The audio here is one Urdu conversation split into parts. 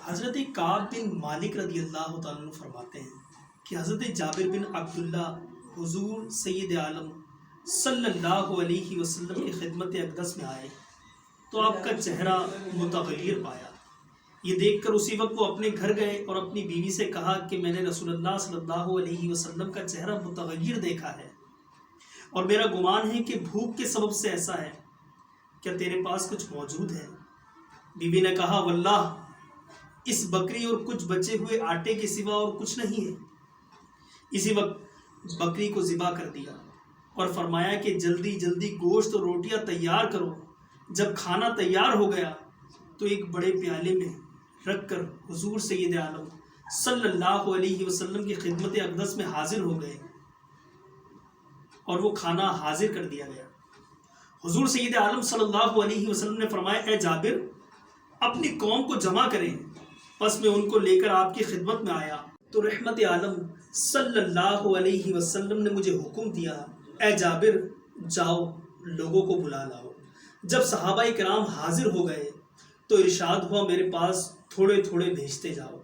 حضرت کعب بن مالک رضی اللہ تعالیٰ عنہ فرماتے ہیں کہ حضرت جابر بن عبداللہ حضور سید عالم صلی اللہ علیہ وسلم کی خدمت اقدس میں آئے تو آپ کا چہرہ متغیر پایا۔ یہ دیکھ کر اسی وقت وہ اپنے گھر گئے اور اپنی بیوی سے کہا کہ میں نے رسول اللہ صلی اللہ علیہ وسلم کا چہرہ متغیر دیکھا ہے اور میرا گمان ہے کہ بھوک کے سبب سے ایسا ہے، کیا تیرے پاس کچھ موجود ہے؟ بیوی نے کہا واللہ اس بکری اور کچھ بچے ہوئے آٹے کے سوا اور کچھ نہیں ہے۔ اسی وقت بکری کو ذبح کر دیا اور فرمایا کہ جلدی جلدی گوشت اور روٹیاں تیار کرو۔ جب کھانا تیار ہو گیا تو ایک بڑے پیالے میں رکھ کر حضور سید عالم صلی اللہ علیہ وسلم کی خدمت اقدس میں حاضر ہو گئے اور وہ کھانا حاضر کر دیا گیا۔ حضور سید عالم صلی اللہ علیہ وسلم نے فرمایا اے جابر اپنی قوم کو جمع کریں۔ پس میں ان کو لے کر آپ کی خدمت میں آیا تو رحمت عالم صلی اللہ علیہ وسلم نے مجھے حکم دیا اے جابر جاؤ لوگوں کو بلا لاؤ۔ جب صحابہ کرام حاضر ہو گئے تو ارشاد ہوا میرے پاس تھوڑے تھوڑے بھیجتے جاؤ۔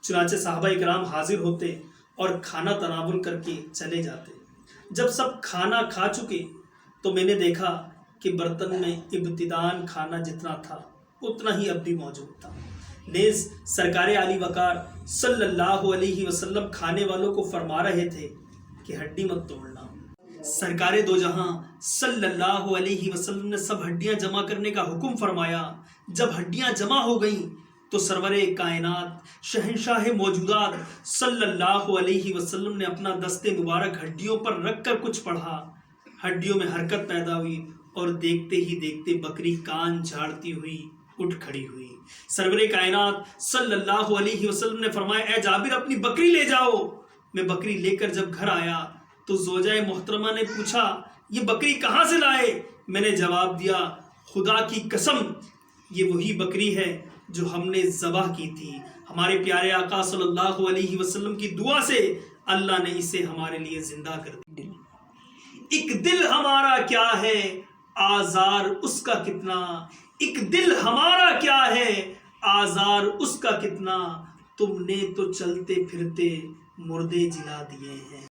چنانچہ صحابہ کرام حاضر ہوتے اور کھانا تناول کر کے چلے جاتے۔ جب سب کھانا کھا چکے تو میں نے دیکھا کہ برتن میں ابتداً کھانا جتنا تھا اتنا ہی اب بھی موجود تھا۔ نیز سرکار علی وقار صلی اللہ علیہ وسلم کھانے والوں کو فرما رہے تھے کہ ہڈی مت توڑنا۔ سرکار دو جہاں صلی اللہ علیہ وسلم نے سب ہڈیاں جمع کرنے کا حکم فرمایا۔ جب ہڈیاں جمع ہو گئیں تو سرور کائنات شہنشاہ موجودات صلی اللہ علیہ وسلم نے اپنا دست مبارک ہڈیوں پر رکھ کر کچھ پڑھا۔ ہڈیوں میں حرکت پیدا ہوئی اور دیکھتے ہی دیکھتے بکری کان جھاڑتی ہوئی اٹھ کھڑی ہوئی۔ سرور کائنات صلی اللہ علیہ وسلم نے فرمایا اے جابر اپنی بکری لے جاؤ۔ میں بکری لے کر جب گھر آیا تو زوجہ محترمہ نے پوچھا یہ بکری کہاں سے لائے؟ میں نے جواب دیا خدا کی قسم یہ وہی بکری ہے جو ہم نے ذبح کی تھی۔ ہمارے پیارے آقا صلی اللہ علیہ وسلم کی دعا سے اللہ نے اسے ہمارے لیے زندہ کر دیا۔ ایک دل ہمارا کیا ہے آزار اس کا کتنا، ایک دل ہمارا کیا ہے آزار اس کا کتنا، تم نے تو چلتے پھرتے مردے جلا دیے ہیں۔